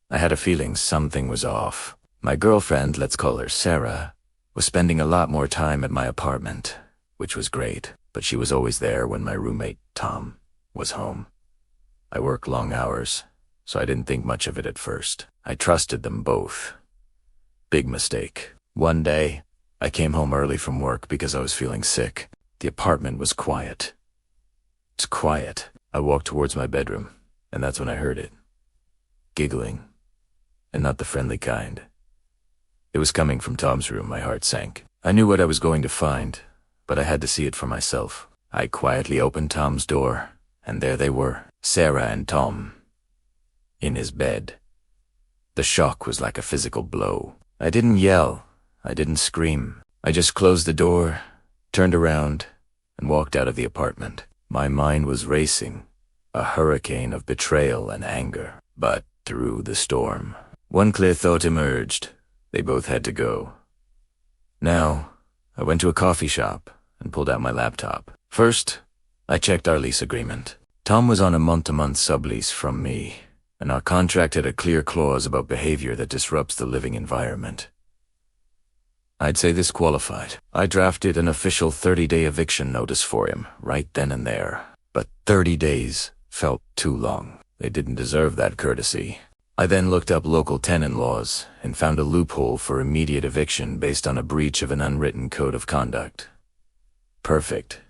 I had a feeling something was off. My girlfriend, let's call her Sarah, was spending a lot more time at my apartment, which was great, but she was always there when my roommate, Tom, was home. I work long hours, so I didn't think much of it at first. I trusted them both. Big mistake. One day, I came home early from work because I was feeling sick. The apartment was quiet. It's quiet. I walked towards my bedroom, and that's when I heard it. Giggling. And not the friendly kind. It was coming from Tom's room. My heart sank. I knew what I was going to find, but I had to see it for myself. I quietly opened Tom's door, and there they were, Sarah and Tom, in his bed. The shock was like a physical blow. I didn't yell. I didn't scream. I just closed the door, turned around, and walked out of the apartment. My mind was racing, a hurricane of betrayal and anger. But through the storm, one clear thought emerged. They both had to go. Now, I went to a coffee shop and pulled out my laptop. First, I checked our lease agreement. Tom was on a month-to-month sublease from me, and our contract had a clear clause about behavior that disrupts the living environment. I'd say this qualified. I drafted an official 30-day eviction notice for him, right then and there. But 30 days felt too long. They didn't deserve that courtesy. I then looked up local tenant laws and found a loophole for immediate eviction based on a breach of an unwritten code of conduct. Perfect.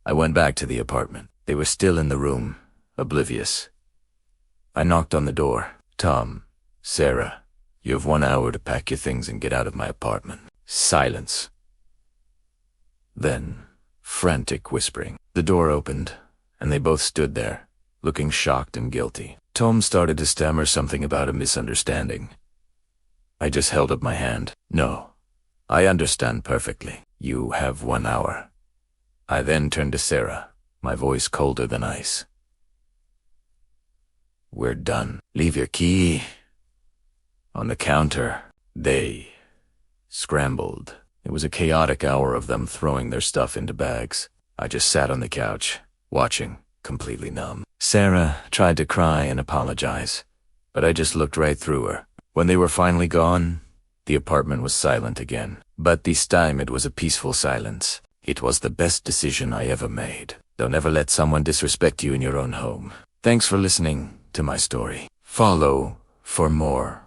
I went back to the apartment. They were still in the room, oblivious. I knocked on the door. Tom, Sarah, you have 1 hour to pack your things and get out of my apartment. Silence. Then, frantic whispering. The door opened, and they both stood there, looking shocked and guilty. Tom started to stammer something about a misunderstanding. I just held up my hand. No, I understand perfectly. You have 1 hour. I then turned to Sarah, my voice colder than ice. We're done. Leave your key on the counter. They scrambled. It was a chaotic hour of them throwing their stuff into bags. I just sat on the couch, watching, completely numb. Sarah tried to cry and apologize, but I just looked right through her. When they were finally gone, the apartment was silent again. But this time it was a peaceful silence. It was the best decision I ever made. Don't ever let someone disrespect you in your own home. Thanks for listening to my story. Follow for more.